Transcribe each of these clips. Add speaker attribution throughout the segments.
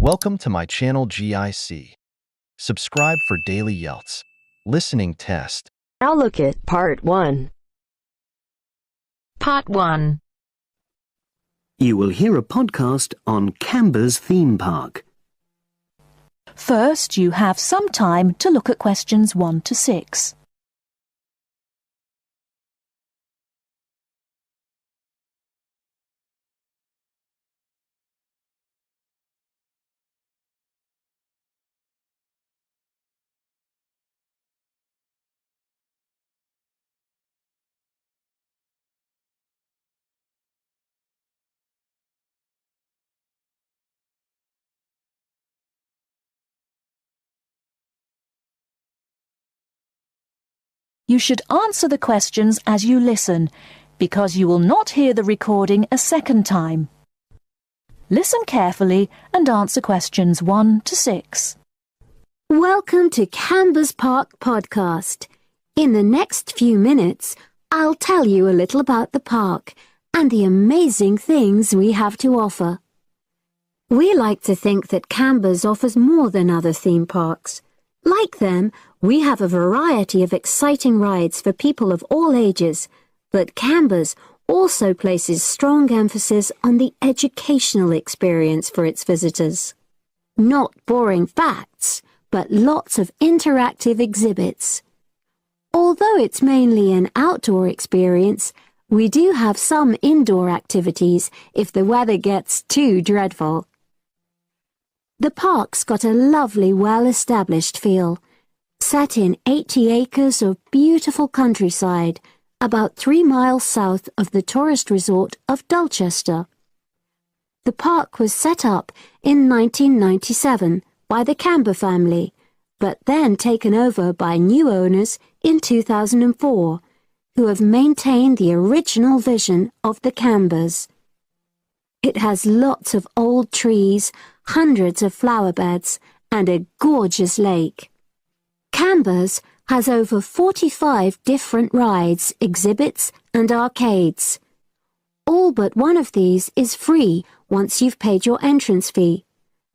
Speaker 1: Welcome to my channel GIC. Subscribe for daily IELTS Listening Test.
Speaker 2: Now look at Part 1.
Speaker 3: Part 1.
Speaker 4: You will hear a podcast on Camber's theme park.
Speaker 5: First, you have some time to look at questions 1 to 6. You should answer the questions as you listen, because you will not hear the recording a second time. Listen carefully and answer questions 1 to 6.
Speaker 6: Welcome to Camber's Park podcast. In the next few minutes, I'll tell you a little about the park and the amazing things we have to offer. We like to think that Camber's offers more than other theme parks. Like them, we have a variety of exciting rides for people of all ages, but Camber's also places strong emphasis on the educational experience for its visitors. Not boring facts, but lots of interactive exhibits. Although it's mainly an outdoor experience, we do have some indoor activities if the weather gets too dreadful. The park's got a lovely, well-established feel, set in 80 acres of beautiful countryside, about 3 miles south of the tourist resort of Dulchester. The park was set up in 1997 by the Camber family, but then taken over by new owners in 2004, who have maintained the original vision of the Cambers. It has lots of old trees, hundreds of flower beds, and a gorgeous lake. Camber's has over 45 different rides, exhibits, and arcades. All but one of these is free once you've paid your entrance fee.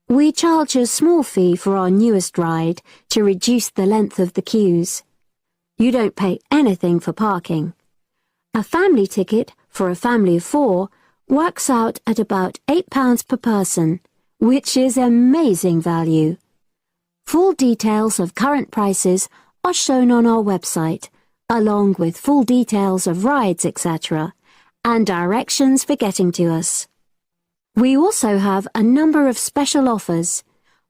Speaker 6: We charge a small fee for our newest ride to reduce the length of the queues. You don't pay anything for parking. A family ticket for a family of 4 works out at about £8 per person, which is amazing value. Full details of current prices are shown on our website, along with full details of rides, etc., and directions for getting to us. We also have a number of special offers.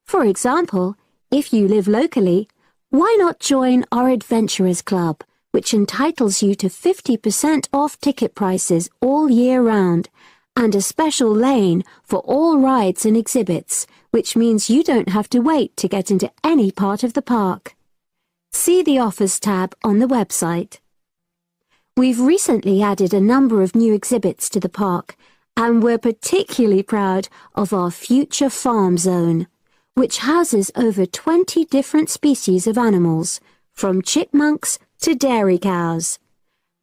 Speaker 6: For example, if you live locally, why not join our Adventurers Club, which entitles you to 50% off ticket prices all year round, and a special lane for all rides and exhibits, which means you don't have to wait to get into any part of the park. See the Offers tab on the website. We've recently added a number of new exhibits to the park, and we're particularly proud of our Future Farm Zone, which houses over 20 different species of animals, from chipmunks to dairy cows.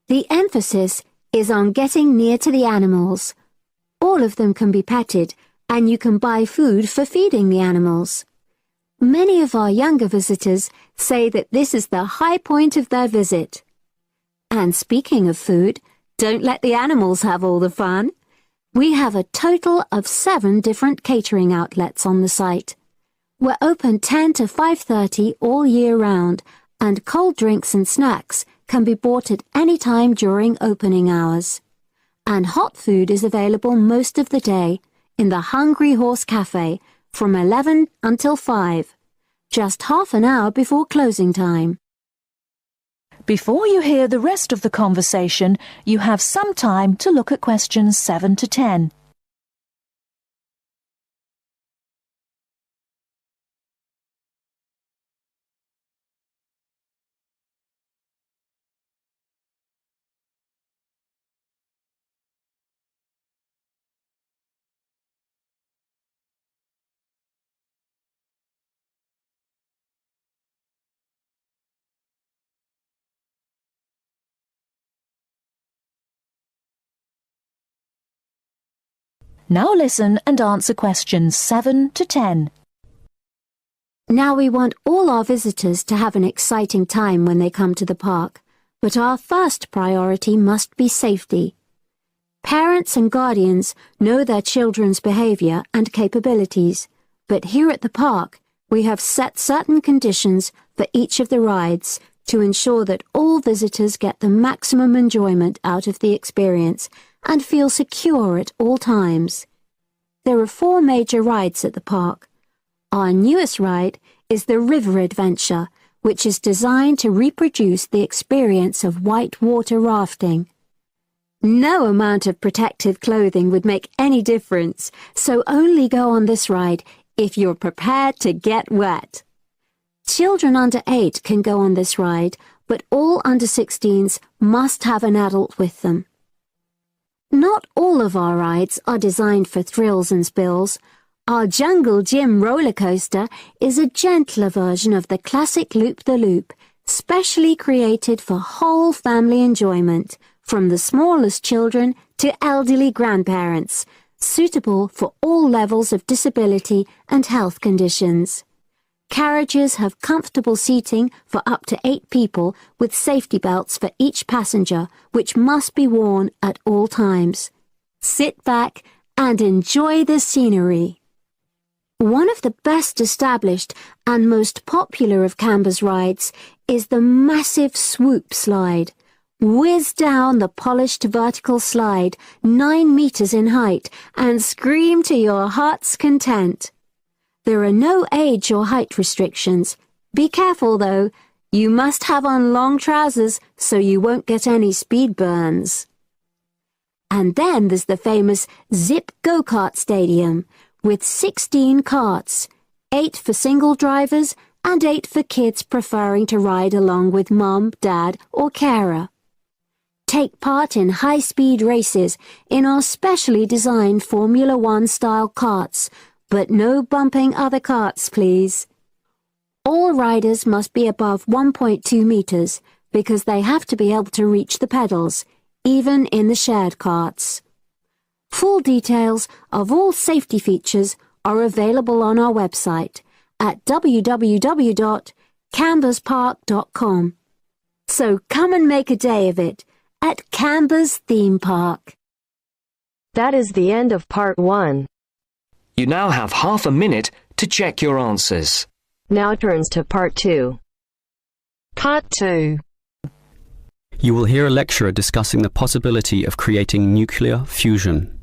Speaker 6: The emphasis is on getting near to the animals. All of them can be petted, and you can buy food for feeding the animals. Many of our younger visitors say that this is the high point of their visit. And speaking of food, don't let the animals have all the fun. We have a total of 7 different catering outlets on the site. We're open 10 to 5:30 all year round, and cold drinks and snacks can be bought at any time during opening hours. And hot food is available most of the day in the Hungry Horse Cafe from 11 until 5, just half an hour before closing time.
Speaker 5: Before you hear the rest of the conversation, you have some time to look at questions 7 to 10. Now listen and answer questions 7 to 10.
Speaker 6: Now we want all our visitors to have an exciting time when they come to the park, but our first priority must be safety. Parents and guardians know their children's behavior and capabilities, but here at the park, we have set certain conditions for each of the rides to ensure that all visitors get the maximum enjoyment out of the experience and feel secure at all times. There are 4 major rides at the park. Our newest ride is the River Adventure, which is designed to reproduce the experience of whitewater rafting. No amount of protective clothing would make any difference, so only go on this ride if you're prepared to get wet. Children under 8 can go on this ride, but all under 16s must have an adult with them. Not all of our rides are designed for thrills and spills. Our Jungle Gym roller coaster is a gentler version of the classic Loop-the-Loop, specially created for whole family enjoyment, from the smallest children to elderly grandparents, suitable for all levels of disability and health conditions. Carriages have comfortable seating for up to 8 people with safety belts for each passenger, which must be worn at all times. Sit back and enjoy the scenery. One of the best established and most popular of Camber's rides is the massive swoop slide. Whiz down the polished vertical slide 9 meters in height and scream to your heart's content. There are no age or height restrictions. Be careful though, you must have on long trousers so you won't get any speed burns. And then there's the famous Zip Go-Kart Stadium with 16 karts, 8 for single drivers and 8 for kids preferring to ride along with mum, dad or carer. Take part in high-speed races in our specially designed Formula One style karts, but no bumping other karts, please. All riders must be above 1.2 meters because they have to be able to reach the pedals, even in the shared karts. Full details of all safety features are available on our website at www.camberspark.com. So come and make a day of it at Camber's Theme Park.
Speaker 2: That is the end of part 1.
Speaker 4: You now have half a minute to check your answers.
Speaker 2: Now turns to part 2.
Speaker 3: Part 2.
Speaker 7: You will hear a lecturer discussing the possibility of creating nuclear fusion.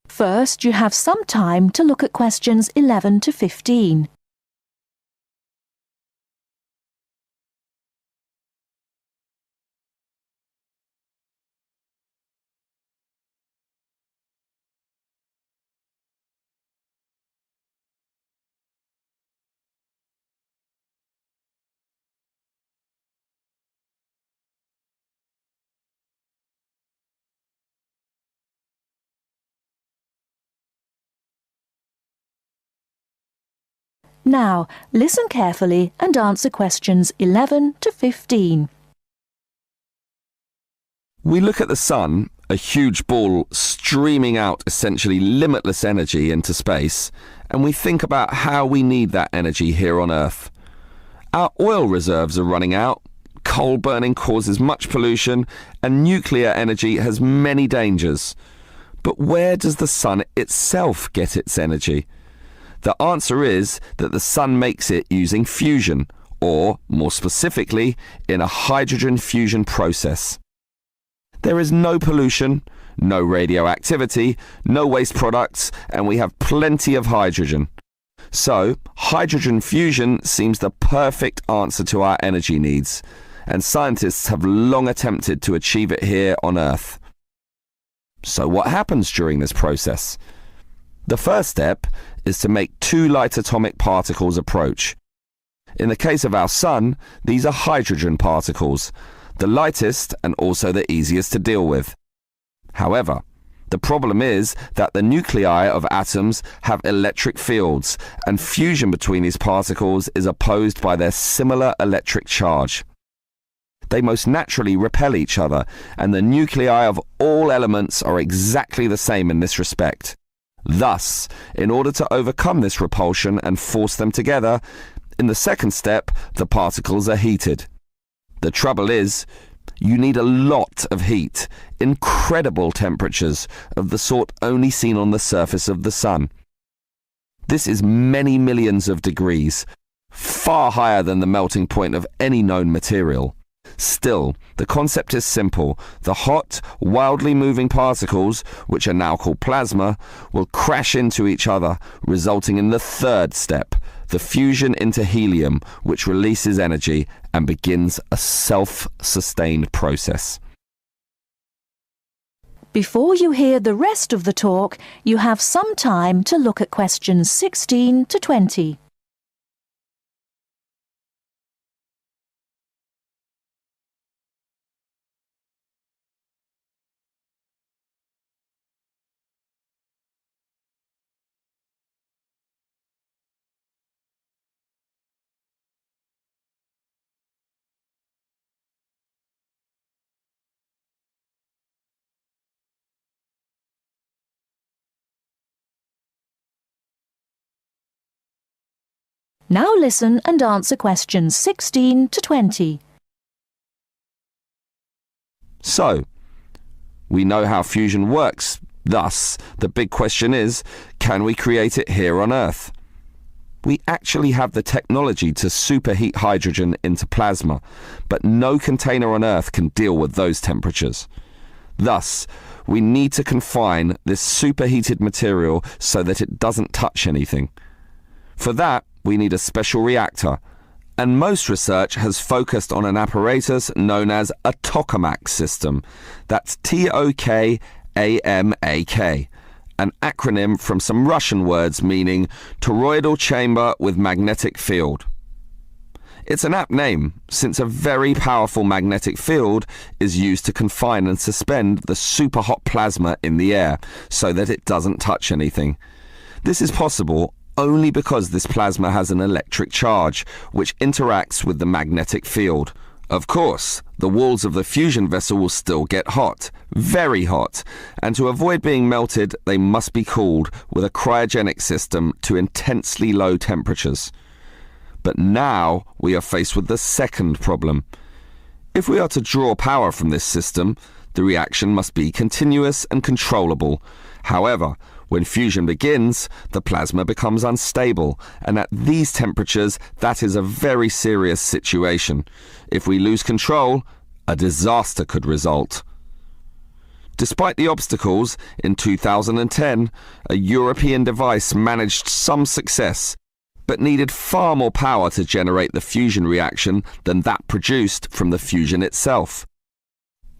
Speaker 5: First, you have some time to look at questions 11 to 15. Now, listen carefully and answer questions 11 to 15.
Speaker 8: We look at the sun, a huge ball streaming out essentially limitless energy into space, and we think about how we need that energy here on Earth. Our oil reserves are running out, coal burning causes much pollution, and nuclear energy has many dangers. But where does the sun itself get its energy? The answer is that the sun makes it using fusion, or, more specifically, in a hydrogen fusion process. There is no pollution, no radioactivity, no waste products, and we have plenty of hydrogen. So, hydrogen fusion seems the perfect answer to our energy needs, and scientists have long attempted to achieve it here on Earth. So what happens during this process? The first step is to make 2 light atomic particles approach. In the case of our sun, these are hydrogen particles, the lightest and also the easiest to deal with. However, the problem is that the nuclei of atoms have electric fields, and fusion between these particles is opposed by their similar electric charge. They most naturally repel each other, and the nuclei of all elements are exactly the same in this respect. Thus, in order to overcome this repulsion and force them together, in the second step, the particles are heated. The trouble is, you need a lot of heat, incredible temperatures of the sort only seen on the surface of the sun. This is many millions of degrees, far higher than the melting point of any known material. Still, the concept is simple. The hot, wildly moving particles, which are now called plasma, will crash into each other, resulting in the third step, the fusion into helium, which releases energy and begins a self-sustained process.
Speaker 5: Before you hear the rest of the talk, you have some time to look at questions 16 to 20. Now listen and answer questions 16 to 20.
Speaker 8: So, we know how fusion works. Thus, the big question is, can we create it here on Earth? We actually have the technology to superheat hydrogen into plasma, but no container on Earth can deal with those temperatures. Thus, we need to confine this superheated material so that it doesn't touch anything. For that, we need a special reactor, and most research has focused on an apparatus known as a tokamak system. That's Tokamak, an acronym from some Russian words meaning toroidal chamber with magnetic field. It's an apt name, since a very powerful magnetic field is used to confine and suspend the superhot plasma in the air so that it doesn't touch anything. This is possible only because this plasma has an electric charge, which interacts with the magnetic field. Of course, the walls of the fusion vessel will still get hot, very hot, and to avoid being melted, they must be cooled with a cryogenic system to intensely low temperatures. But now we are faced with the second problem. If we are to draw power from this system, the reaction must be continuous and controllable. However, when fusion begins, the plasma becomes unstable, and at these temperatures, that is a very serious situation. If we lose control, a disaster could result. Despite the obstacles, in 2010, a European device managed some success, but needed far more power to generate the fusion reaction than that produced from the fusion itself.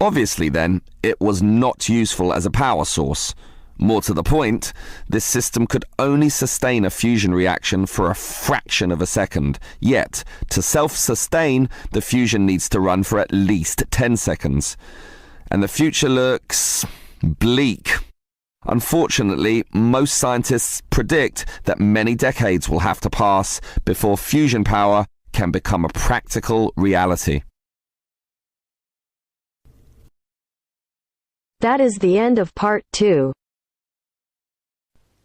Speaker 8: Obviously then, it was not useful as a power source. More to the point, this system could only sustain a fusion reaction for a fraction of a second. Yet, to self-sustain, the fusion needs to run for at least 10 seconds. And the future looks bleak. Unfortunately, most scientists predict that many decades will have to pass before fusion power can become a practical reality.
Speaker 2: That is the end of part 2.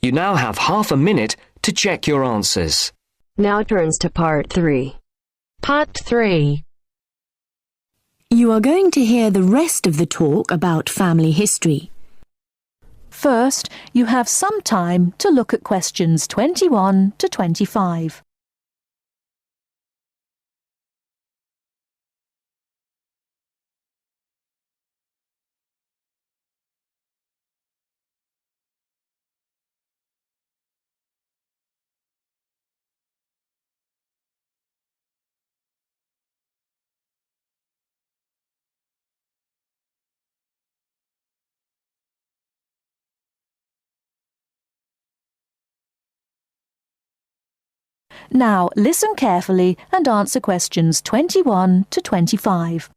Speaker 9: You now have half a minute to check your answers.
Speaker 2: Now turns to part 3.
Speaker 3: Part 3.
Speaker 6: You are going to hear the rest of the talk about family history.
Speaker 5: First, you have some time to look at questions 21 to 25. Now listen carefully and answer questions 21 to 25.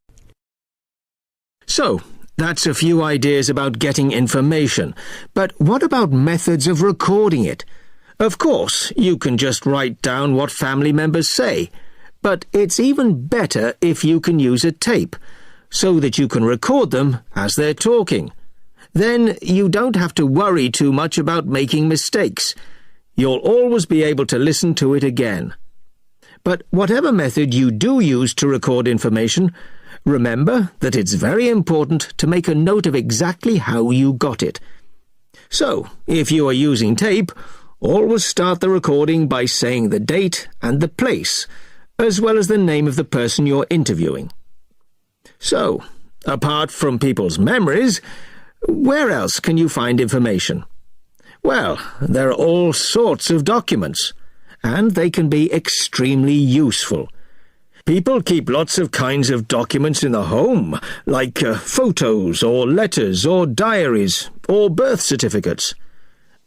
Speaker 10: So, that's a few ideas about getting information, but what about methods of recording it? Of course, you can just write down what family members say, But it's even better if you can use a tape, so that you can record them as they're talking. Then you don't have to worry too much about making mistakes. You'll always be able to listen to it again. But whatever method you do use to record information, remember that it's very important to make a note of exactly how you got it. So, if you are using tape, always start the recording by saying the date and the place, as well as the name of the person you're interviewing. So, apart from people's memories, where else can you find information? Well, there are all sorts of documents, and they can be extremely useful. People keep lots of kinds of documents in the home, like photos or letters or diaries or birth certificates.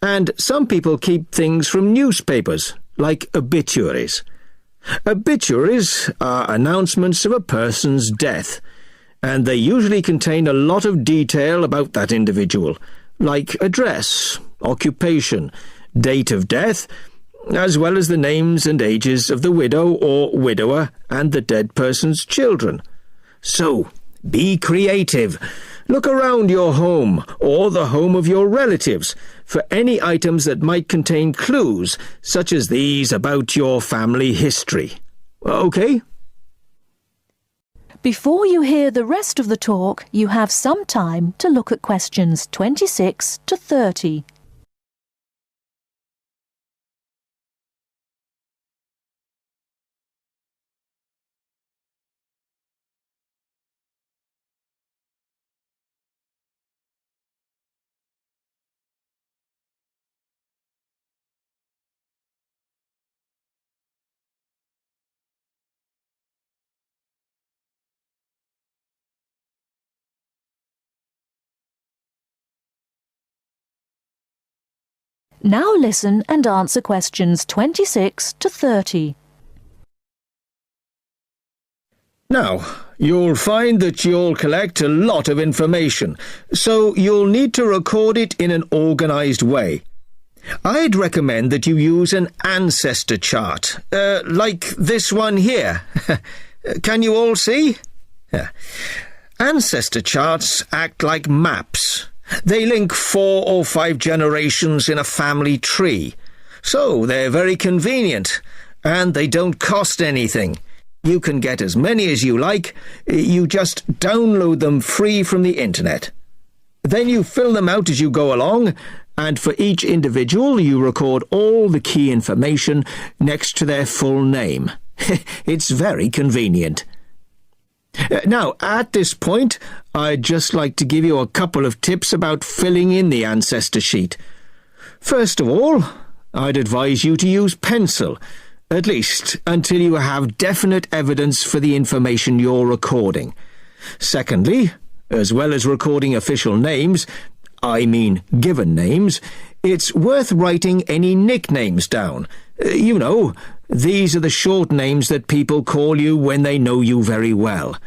Speaker 10: And some people keep things from newspapers, like obituaries. Obituaries are announcements of a person's death, and they usually contain a lot of detail about that individual, like address, occupation, date of death, as well as the names and ages of the widow or widower and the dead person's children. So, be creative. Look around your home or the home of your relatives for any items that might contain clues, such as these about your family history. Okay?
Speaker 5: Before you hear the rest of the talk, you have some time to look at questions 26 to 30. Now listen and answer questions 26 to 30.
Speaker 10: Now, you'll find that you'll collect a lot of information, so you'll need to record it in an organised way. I'd recommend that you use an ancestor chart, like this one here. Can you all see? Ancestor charts act like maps. They link 4 or 5 generations in a family tree, so they're very convenient, and they don't cost anything. You can get as many as you like. You just download them free from the internet. Then you fill them out as you go along, and for each individual you record all the key information next to their full name. It's very convenient. Now, at this point, I'd just like to give you a couple of tips about filling in the ancestor sheet. First of all, I'd advise you to use pencil, at least until you have definite evidence for the information you're recording. Secondly, as well as recording official names, I mean given names, it's worth writing any nicknames down. You know, these are the short names that people call you when they know you very well.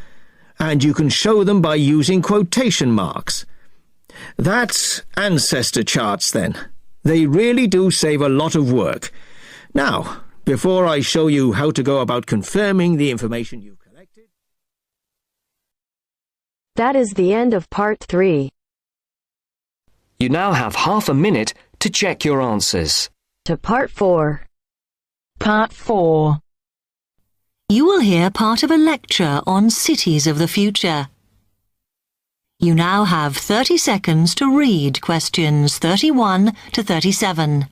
Speaker 10: And you can show them by using quotation marks. That's ancestor charts then. They really do save a lot of work. Now, before I show you how to go about confirming the information you've collected...
Speaker 2: That is the end of part 3.
Speaker 9: You now have half a minute to check your answers.
Speaker 2: To part 4.
Speaker 3: Part 4.
Speaker 11: You will hear part of a lecture on cities of the future. You now have 30 seconds to read questions 31 to 37.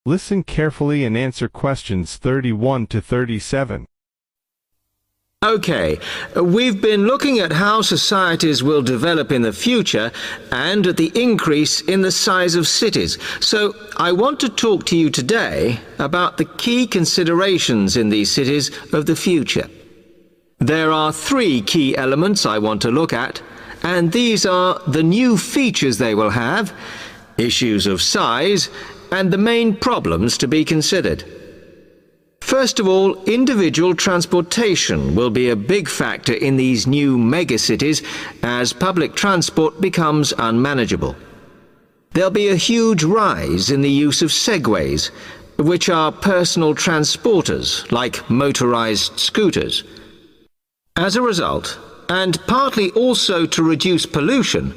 Speaker 12: Listen carefully and answer questions 31 to 37.
Speaker 10: Okay, we've been looking at how societies will develop in the future and at the increase in the size of cities. So I want to talk to you today about the key considerations in these cities of the future. There are 3 key elements I want to look at, and these are the new features they will have, issues of size, and the main problems to be considered. First of all, individual transportation will be a big factor in these new megacities as public transport becomes unmanageable. There'll be a huge rise in the use of segways, which are personal transporters like motorized scooters. As a result, and partly also to reduce pollution,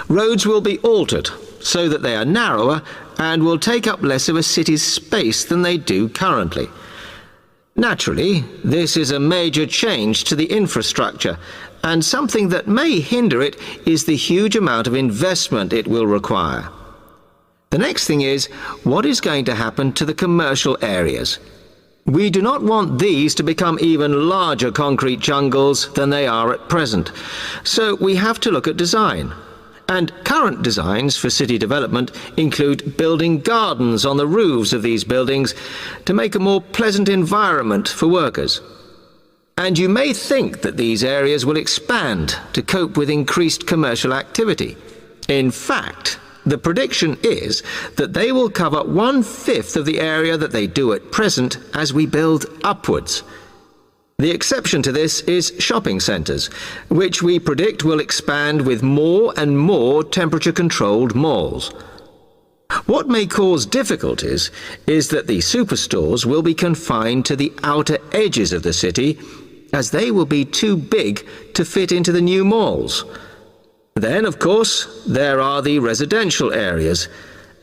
Speaker 10: roads will be altered so that they are narrower and will take up less of a city's space than they do currently. Naturally, this is a major change to the infrastructure, and something that may hinder it is the huge amount of investment it will require. The next thing is, what is going to happen to the commercial areas? We do not want these to become even larger concrete jungles than they are at present, so we have to look at design. And current designs for city development include building gardens on the roofs of these buildings to make a more pleasant environment for workers. And you may think that these areas will expand to cope with increased commercial activity. In fact, the prediction is that they will cover 1/5 of the area that they do at present as we build upwards. The exception to this is shopping centres, which we predict will expand with more and more temperature-controlled malls. What may cause difficulties is that the superstores will be confined to the outer edges of the city, as they will be too big to fit into the new malls. Then, of course, there are the residential areas,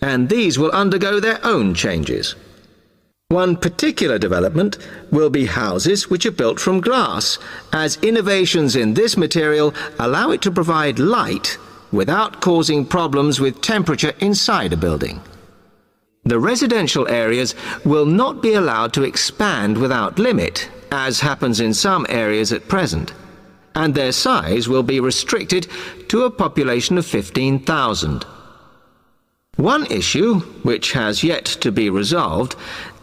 Speaker 10: and these will undergo their own changes. One particular development will be houses which are built from glass, as innovations in this material allow it to provide light without causing problems with temperature inside a building. The residential areas will not be allowed to expand without limit, as happens in some areas at present, and their size will be restricted to a population of 15,000. One issue, which has yet to be resolved,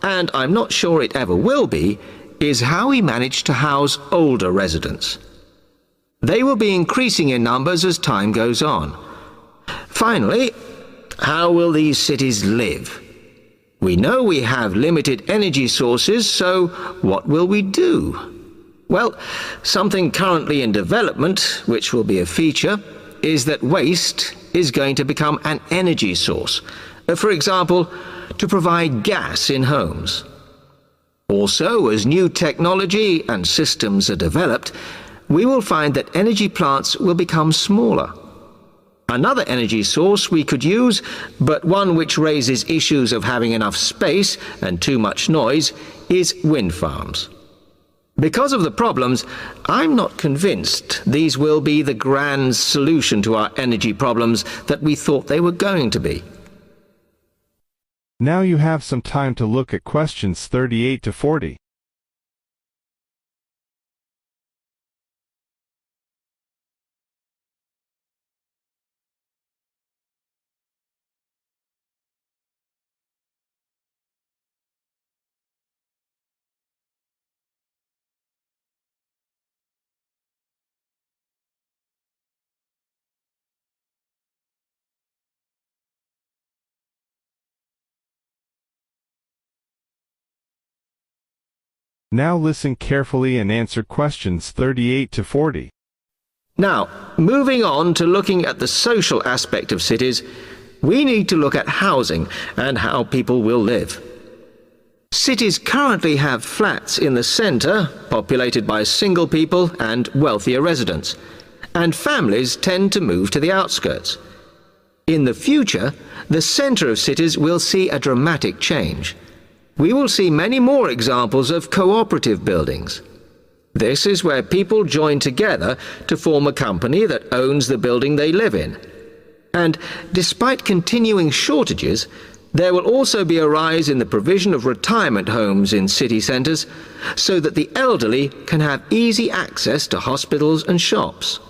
Speaker 10: and I'm not sure it ever will be, is how we manage to house older residents. They will be increasing in numbers as time goes on. Finally, how will these cities live? We know we have limited energy sources, so what will we do? Well, something currently in development, which will be a feature, is that waste is going to become an energy source. For example, to provide gas in homes. Also, as new technology and systems are developed, we will find that energy plants will become smaller. Another energy source we could use, but one which raises issues of having enough space and too much noise, is wind farms. Because of the problems, I'm not convinced these will be the grand solution to our energy problems that we thought they were going to be.
Speaker 12: Now you have some time to look at questions 38 to 40. Now listen carefully and answer questions 38 to 40.
Speaker 10: Now, moving on to looking at the social aspect of cities, we need to look at housing and how people will live. Cities currently have flats in the centre, populated by single people and wealthier residents, and families tend to move to the outskirts. In the future, the centre of cities will see a dramatic change. We will see many more examples of cooperative buildings. This is where people join together to form a company that owns the building they live in. And despite continuing shortages, there will also be a rise in the provision of retirement homes in city centres so that the elderly can have easy access to hospitals and shops.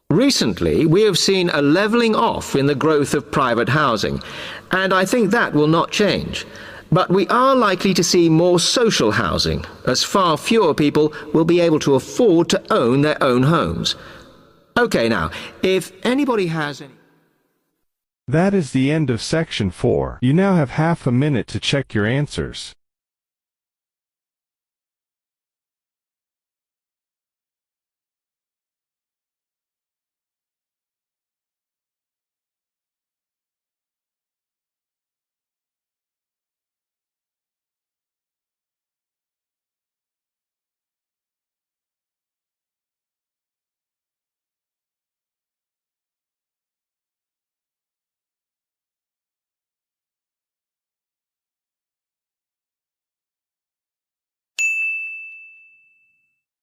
Speaker 10: Recently, we have seen a levelling off in the growth of private housing, and I think that will not change. But we are likely to see more social housing, as far fewer people will be able to afford to own their own homes. OK, now, if anybody has any...
Speaker 12: That is the end of section 4. You now have half a minute to check your answers.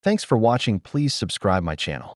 Speaker 1: Thanks for watching. Please subscribe my channel.